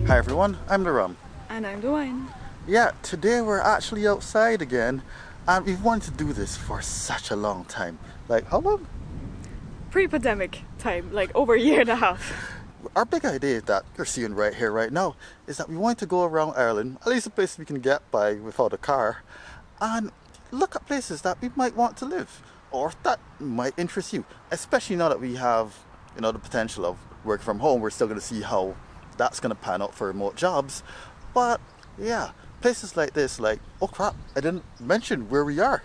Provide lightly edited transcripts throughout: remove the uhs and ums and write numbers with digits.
Hi everyone, I'm the Rum. And I'm the Wine. Yeah, today we're actually outside again, and we've wanted to do this for such a long time. Like, how long? Pre-pandemic time, like over a year and a half. Our big idea that you're seeing right here, right now, is that we want to go around Ireland, at least a place we can get by without a car, and look at places that we might want to live, or that might interest you. Especially now that we have, the potential of working from home. We're still going to see how that's going to pan out for remote jobs. But yeah, places like this, like, oh crap, I didn't mention where we are.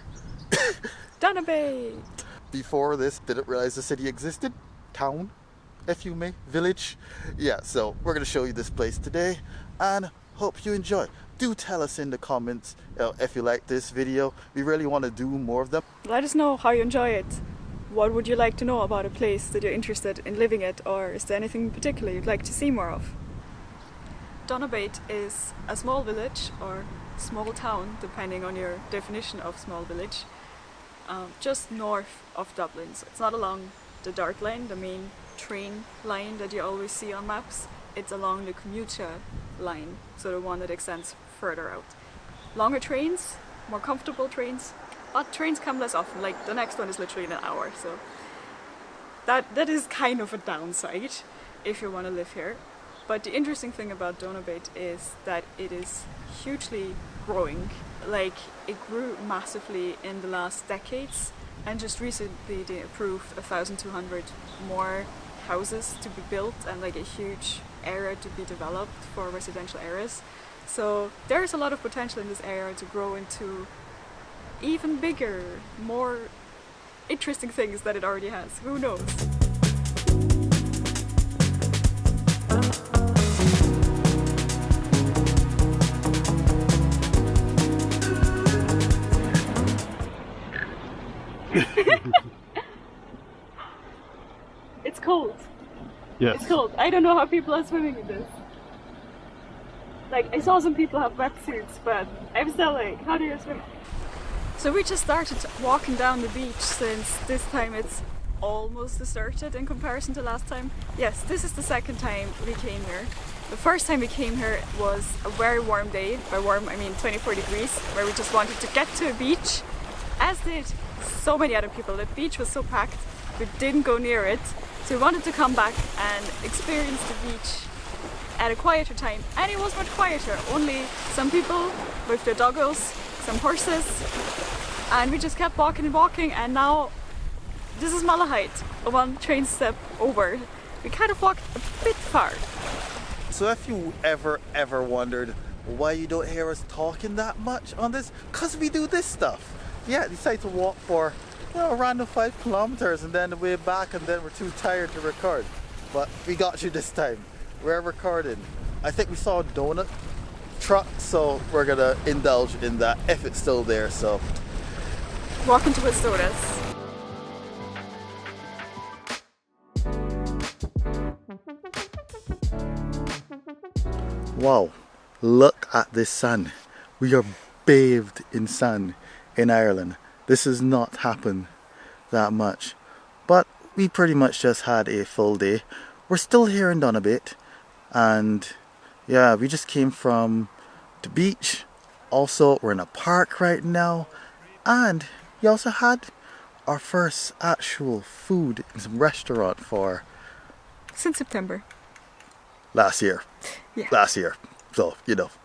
Donabate! Before this, didn't realize the city existed. Town, if you may, village. Yeah, so we're going to show you this place today and hope you enjoy. Do tell us in the comments if you like this video. We really want to do more of them. Let us know how you enjoy it. What would you like to know about a place that you're interested in living at, or is there anything in particular you'd like to see more of? Donabate is a small village or small town, depending on your definition of small village, just north of Dublin. So it's not along the Dart line, the main train line that you always see on maps. It's along the commuter line, so the one that extends further out. Longer trains, more comfortable trains, but trains come less often. Like the next one is literally in an hour, so that is kind of a downside if you want to live here. But the interesting thing about Donabate is that it is hugely growing. Like, it grew massively in the last decades, and just recently they approved 1,200 more houses to be built and like a huge area to be developed for residential areas. So there's a lot of potential in this area to grow into even bigger, more interesting things that it already has. Who knows? It's cold. Yes. It's cold. I don't know how people are swimming in this. Like, I saw some people have wetsuits, but I'm still like, how do you swim? So we just started walking down the beach, since this time it's almost deserted in comparison to last time. Yes, this is the second time we came here. The first time we came here was a very warm day. By warm, I mean 24 degrees, where we just wanted to get to a beach, as did so many other people. The beach was so packed, we didn't go near it. So we wanted to come back and experience the beach at a quieter time, and it was much quieter. Only some people with their doggos, some horses, and we just kept walking and walking, and now this is Malahide, one train step over. We kind of walked a bit far. So if you ever wondered why you don't hear us talking that much on this, because we do this stuff. Yeah, decide to walk for a random 5 kilometers and then the way back, and then we're too tired to record. But we got you this time. We're recording. I think we saw a donut truck, so we're gonna indulge in that if it's still there. So walking towards sodas. Wow, look at this sun. We are bathed in sun in Ireland. This has not happened that much, but we pretty much just had a full day. We're still here in Donabate, and yeah, we just came from the beach. Also, we're in a park right now, and we also had our first actual food in some restaurant for since September last year. Yeah. Last year, so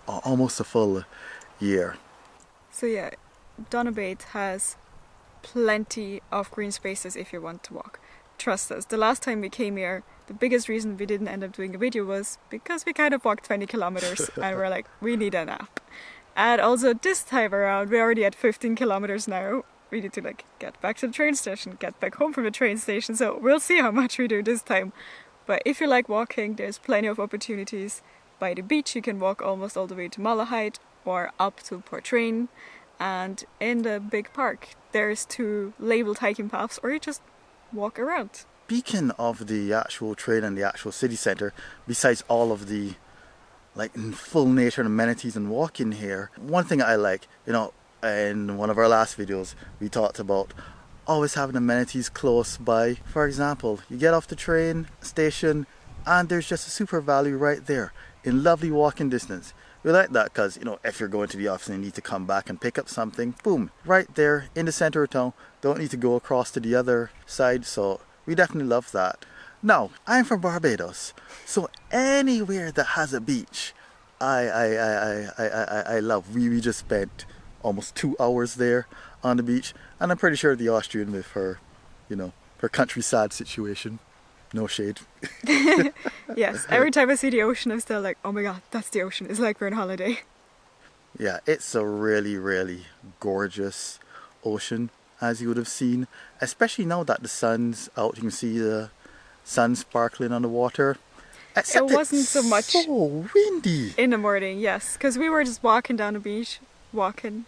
almost a full year. So yeah, Donabate has plenty of green spaces if you want to walk. Trust us, the last time we came here, the biggest reason we didn't end up doing a video was because we kind of walked 20 kilometers and we're like, we need a nap. And also this time around, we're already at 15 kilometers now. We need to get back to the train station, get back home from the train station. So we'll see how much we do this time. But if you like walking, there's plenty of opportunities. By the beach, you can walk almost all the way to Malahide or up to Portrane. And in the big park, there's 2 labeled hiking paths, or you just walk around. Speaking of the actual train and the actual city centre, besides all of the full nature and amenities and walking here, one thing I like, in one of our last videos we talked about always having amenities close by. For example, you get off the train station and there's just a Super Value right there in lovely walking distance. We like that because, you know, if you're going to the office and you need to come back and pick up something, boom, right there in the center of town. Don't need to go across to the other side, so we definitely love that. Now, I'm from Barbados, so anywhere that has a beach, I love. We just spent almost 2 hours there on the beach, and I'm pretty sure the Austrian with her, you know, her countryside situation. No shade. Yes, every time I see the ocean, I'm still like, oh my god, that's the ocean. It's like we're on holiday. Yeah, it's a really, really gorgeous ocean, as you would have seen. Especially now that the sun's out, you can see the sun sparkling on the water. Except it wasn't it's so much so windy. in the morning, yes, because we were just walking down the beach, walking,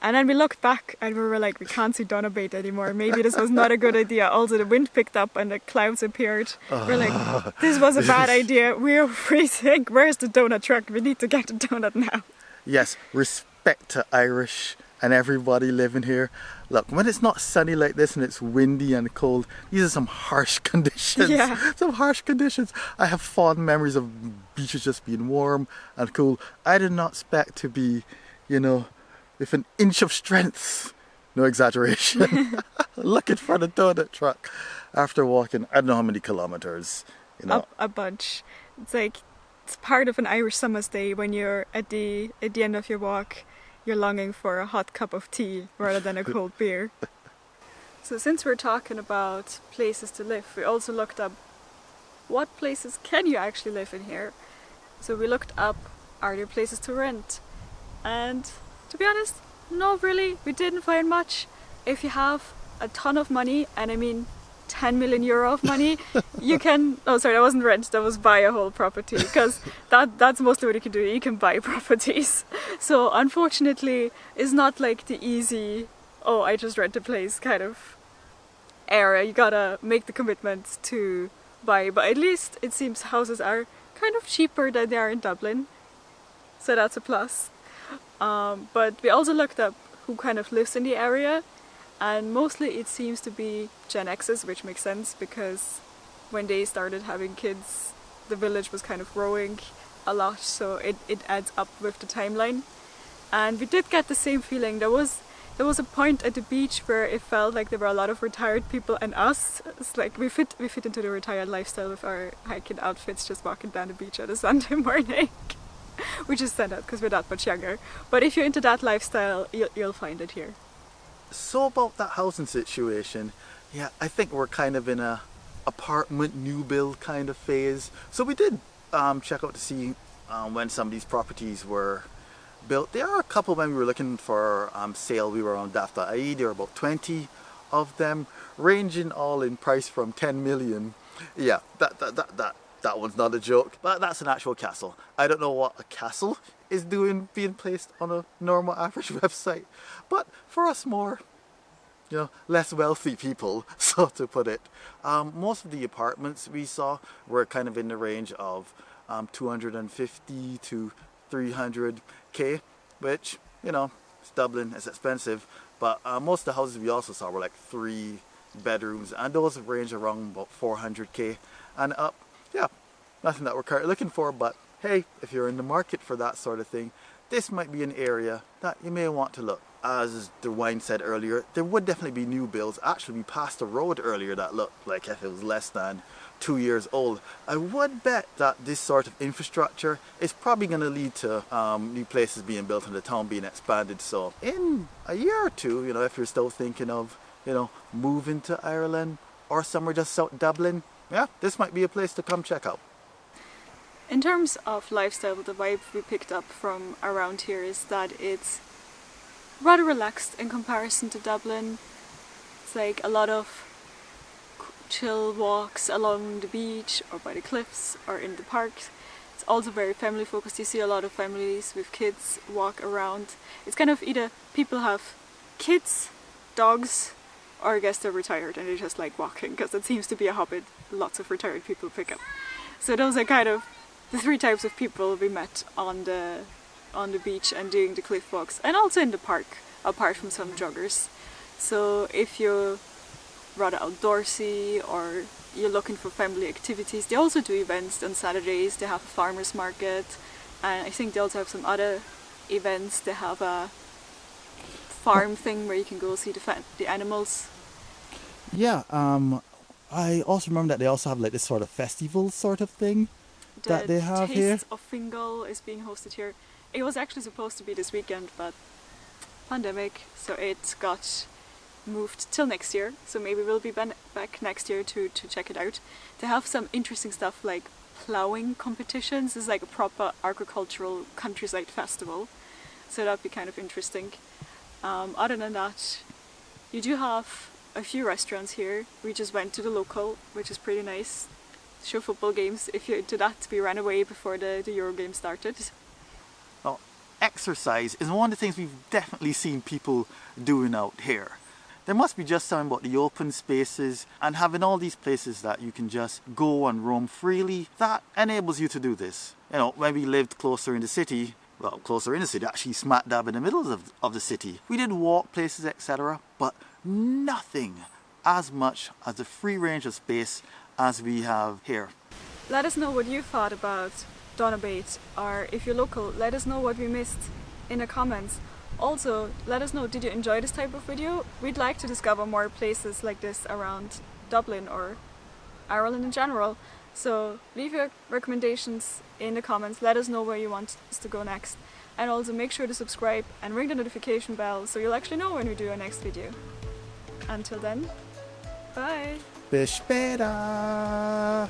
and then we looked back and we were like, we can't see Donabate anymore. Maybe this was not a good idea. Also, the wind picked up and the clouds appeared. We're like, this was a bad idea. We're freezing. Where's the donut truck? We need to get the donut now. Yes, respect to Irish and everybody living here. Look, when it's not sunny like this and it's windy and cold, these are some harsh conditions. Yeah. Some harsh conditions. I have fond memories of beaches just being warm and cool. I did not expect to be, you know, with an inch of strength, no exaggeration, looking for the donut truck after walking, I don't know how many kilometers, you know. Up a bunch. It's like, it's part of an Irish summer's day when you're at the end of your walk, you're longing for a hot cup of tea rather than a cold beer. So since we're talking about places to live, we also looked up what places can you actually live in here. So we looked up, are there places to rent? And to be honest, not really. We didn't find much. If you have a ton of money, and I mean 10 million euro of money, you can, oh sorry, that wasn't rent, that was buy a whole property, because that's mostly what you can do. You can buy properties. So unfortunately, it's not like the easy, oh, I just rent a place kind of area. You gotta make the commitment to buy, but at least it seems houses are kind of cheaper than they are in Dublin. So that's a plus. But we also looked up who kind of lives in the area, and mostly it seems to be Gen X's, which makes sense because when they started having kids, the village was kind of growing a lot, so it adds up with the timeline. And we did get the same feeling. There was a point at the beach where it felt like there were a lot of retired people and us. It's like we fit into the retired lifestyle with our hiking outfits, just walking down the beach on a Sunday morning. We just stand out because we're that much younger. But if you're into that lifestyle, you'll find it here. So about that housing situation, yeah, I think we're kind of in a apartment new build kind of phase. So we did check out to see when some of these properties were built. There are a couple when we were looking for sale. We were on daft.ie. There were about 20 of them, ranging all in price from 10 million. Yeah, that one's not a joke, but that's an actual castle. I don't know what a castle is doing being placed on a normal average website, but for us more, you know, less wealthy people, so to put it, most of the apartments we saw were kind of in the range of 250 to 300k, which, you know, it's Dublin, it's expensive, but most of the houses we also saw were like 3 bedrooms, and those range around about 400k and up. Yeah, nothing that we're currently looking for, but hey, if you're in the market for that sort of thing, this might be an area that you may want to look. As the wine said earlier, there would definitely be new builds. Actually, we passed a road earlier that looked like if it was less than 2 years old. I would bet that this sort of infrastructure is probably going to lead to new places being built and the town being expanded. So in a year or two, you know, if you're still thinking of, you know, moving to Ireland or somewhere just south Dublin, yeah, this might be a place to come check out. In terms of lifestyle, the vibe we picked up from around here is that it's rather relaxed in comparison to Dublin. It's like a lot of chill walks along the beach or by the cliffs or in the parks. It's also very family focused. You see a lot of families with kids walk around. It's kind of either people have kids, dogs, or I guess they're retired and they just like walking, because it seems to be a habit lots of retired people pick up. So those are kind of the 3 types of people we met on the beach and doing the cliff walks, and also in the park, apart from some joggers. So if you're rather outdoorsy or you're looking for family activities, they also do events on Saturdays. They have a farmers market, and I think they also have some other events. They have a farm thing where you can go see the animals. Yeah, I also remember that they also have like this sort of festival sort of thing that they have The here. Taste of Fingal is being hosted here. It was actually supposed to be this weekend, but pandemic, so it got moved till next year. So maybe we'll be back next year to check it out. They have some interesting stuff like ploughing competitions. It's like a proper agricultural countryside festival, so that'd be kind of interesting. Other than that, you do have a few restaurants here. We just went to the local, which is pretty nice. Show football games. If you're into that, we ran away before the Euro game started. Well, exercise is one of the things we've definitely seen people doing out here. There must be just something about the open spaces and having all these places that you can just go and roam freely that enables you to do this. You know, when we lived closer in the city, actually smack dab in the middle of the city, we did walk places, etc., but nothing as much as the free range of space as we have here. Let us know what you thought about Donabate, or if you're local, let us know what we missed in the comments. Also, let us know, did you enjoy this type of video? We'd like to discover more places like this around Dublin or Ireland in general. So leave your recommendations in the comments, let us know where you want us to go next. And also make sure to subscribe and ring the notification bell so you'll actually know when we do our next video. Until then, bye! Bis später!